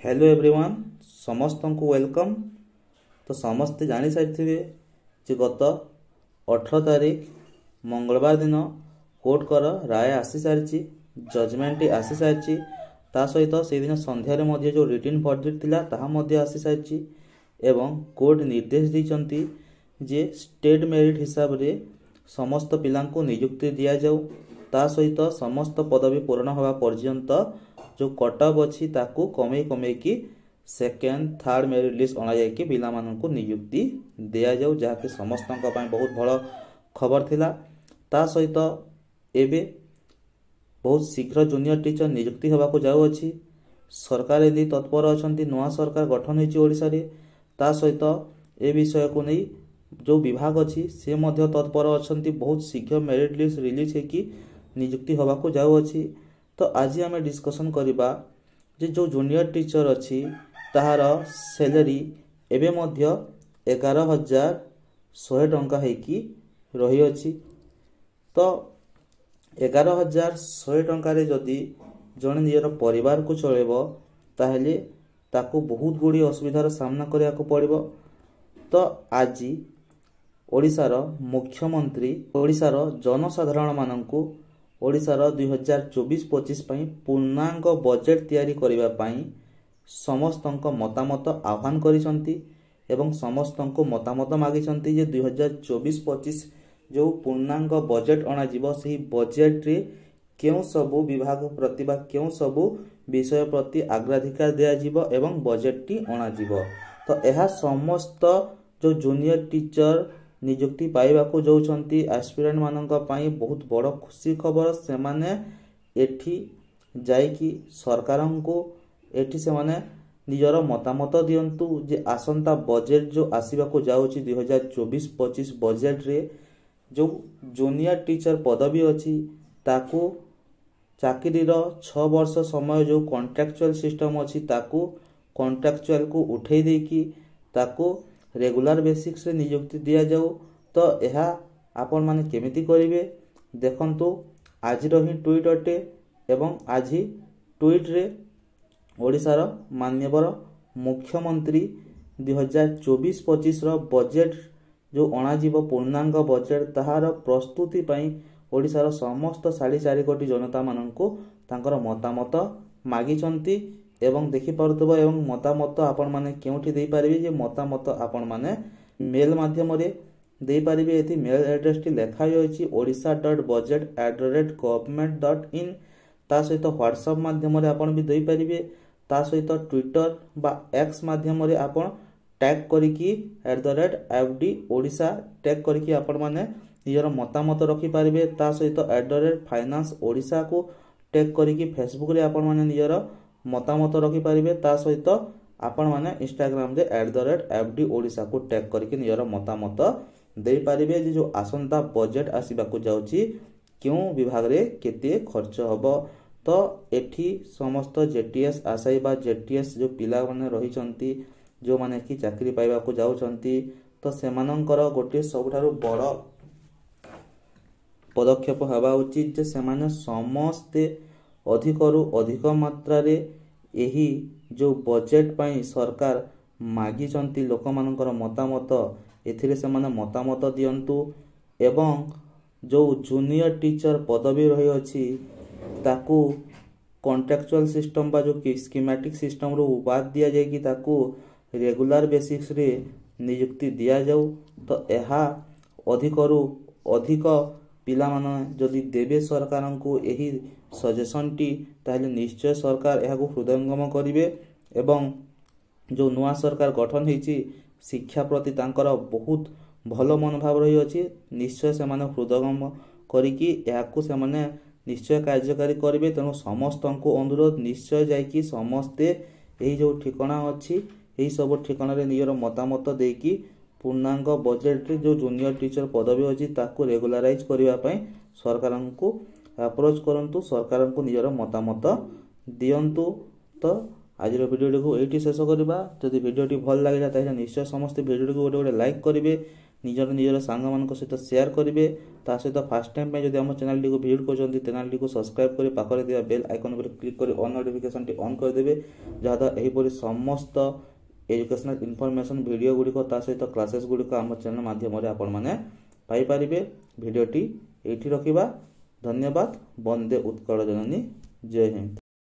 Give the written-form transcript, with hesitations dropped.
Hello everyone समस्त को welcome. तो समस्ते जानी सारी जे गत 18 तारीख मंगलवार दिन कोर्ट कर राय आसी सारी जजमेंट आसी सारी ता सहित से दिन संध्यारे जो रिटन वर्डिक्ट थिला ताहा मध्य आसी सारी एवं कोर्ट निर्देश देइचंती जे स्टेट मेरिट हिसाब रे समस्त पिलांको नियुक्ति दिया जाऊ ता सहित समस्त पदवी पूर्ण होगा पर्यंत जो कटअप अच्छी ताकू कमे कमे की सेकेंड थर्ड मेरिट लिस्ट अणा जाइए पिला माननकु नियुक्ति दिया जाऊ जहाँकि समस्त बहुत भल खबर थिला। ता सहित एबे बहुत शीघ्र जूनियर टीचर नियुक्ति होगाकू जाऊँगी। सरकार यदि तत्पर अच्छा नुआ सरकार गठन होती ओडिशा रे ता सहित ए विषय को नहीं जो विभाग अच्छी से मध्य तत्पर अच्छा बहुत शीघ्र मेरिट लिस्ट रिलीज होगी नियुक्ति होगाकू जाऊँगी। तो आज आम डिस्कसन करवा जे जो जूनियर टीचर अच्छी ताहार सैलरी एबे मध्य 11,100 टंका होगी रही अछि। तो 11,100 टंकार जदि जड़े निजर परिवार को चलेब ताहले ताकू बहुत गुड़ी असुविधार सामना करने को पड़ो। तो आज ओडिशार मुख्यमंत्री ओडिशार जनसाधारण माननकु ओडिशार 2024-25 पूर्णांग बजेट तैयारी करिबा पई समस्तक मतामत आह्वान करिसंती एवं समस्तक मतामत मागिसंती जे 2024-25 जो पूर्णांग बजेट अणा जीव सही बजेट रे केउ सबु विभाग प्रति बा केउ सबु विषय प्रति अग्राधिकार दिया जीव एवं बजेट टी अणा जीव। तो यह समस्त जो जूनियर टीचर नियुक्ति पाइबाकू जाउछंती एस्पिरेंट माननक पई बहुत बड़ खुशी खबर। से माने एठी जाइकी सरकारंको एठी से माने निजर मतामत दियंतु जे आसंता बजेट जो आसीबाकू जाउची 2024-25 बजेट रे जो जूनियर टीचर पदवी अछि ताकू चाकरीर 6 वर्ष समय जो कॉन्ट्रैक्चुअल सिस्टम अछि ताकू कॉन्ट्रैक्चुअल को उठे देकी ताकू रेगुलर बेसिक्स रे नियुक्ति दिया जाऊ। तो यह आपण माने केमिति करिवे देखंतु आज ही ट्वीट अटे एवं आज ही ट्वीट रे ओडिशार माननीय मुख्यमंत्री 2024-25 रो बजेट जो अणाजीव पूर्णांग बजेट ताहार प्रस्तुति पई ओडिशार समस्त 4.5 कोटी जनता माननकु तांकर मतामत मागिचंती एवं देखि पारुतबो एवं मतामत आपण माने केउठी देई पारिबे जे मतामत आपण माने मेल माध्यम रे देई पारिबे। एथि मेल एड्रेस टी लेखा होईची odisha.budget@government.in ता सहित व्हाट्सएप माध्यम रे आपण भी देई पारिबे ता सहित ट्विटर बा एक्स माध्यम रे आपण टैग करिकी @fd ओडिशा टैग करिकी आपण माने निजर मतामत रखि पारिबे ता सहित @finance ओडिशा को टैग करिकी फेसबुक रे आपण माने निजर मतामत रखि पारिबे ता सहित आपण माने इंस्टाग्राम रे @fd ओडिशा को टैग करके निजर मतामत दे पारिबे जे जो आसंता बजेट आसीबाकू जाउची क्यों विभाग रे केते खर्च हबो। तो एठी समस्त जेटीएस आशाई बा जेटीएस जो पिला माने रहिचंती जो माने की चाकरी पाइबाकू जाउचंती तो सेमानंकर गोटे सबठारु बड़ पदक्षेप हवा उचित जे सेमाने समस्ते अधिकरु अधिक मात्रा रे एही जो बजेट पाई सरकार मागिचंती लोक मानकर मतामत एथिरे से माने मतामत दियंतु एवं जो जूनियर टीचर पदवी रही अछि ताकू कॉन्ट्रैक्चुअल सिस्टम बा जो स्कीमेटिक सिस्टम रो बाद दिया जाय कि ताकू रेगुलर बेसिक्स रे नियुक्ति दिया जाऊ। तो एहा अधिकरु अधिक पिला माने जदि देबे सरकारंकु एही सजेशन टी ताहले निश्चय सरकार एहाकू हृदयंगम करिवे एवं जो नुआ सरकार गठन होईची शिक्षा प्रति तांकर बहुत भल मनोभाव रही अछि निश्चय से माने हृदयंगम करिकी एहाकू से माने निश्चय कार्यकारी करिवे। तेणु समस्त को अनुरोध निश्चय जाइकी समस्ते एही जो ठिकाना अछि एही सब ठिकाना रे निजर मतामत देकी पूर्णांग बजेट रे जो जूनियर टीचर पदवी अछि ताकू रेगुलराइज करिवा पई सरकारंकु अप्रोच करंतु सरकारंकु निजर मतामत दियंतु। तो आज भिडियो को ये शेष करवा। जदि भिडियो भल लगे ताहले निश्चय समस्त भिडियो को गोटे गोटे लाइक करेंगे, निजर निजर सांग मान सहित शेयर करेंगे। ता सहित फास्ट टाइम जब आम चैनल को विजिट कर चैनल को सब्सक्राइब कर पाखरे दिया बेल आइकन पर क्लिक कर ऑन नोटिफिकेशन ऑन करदे, जहाँद्वारा यहीपरि समस्त एजुकेशनल इनफॉरमेशन वीडियो गुड़िक सहित क्लासेस गुड़िक आम चैनल माध्यम आपण मैंने पाइपर। भिडियोटी ये रखा। धन्यवाद। वंदे उत्कल जननी। जय हिंद।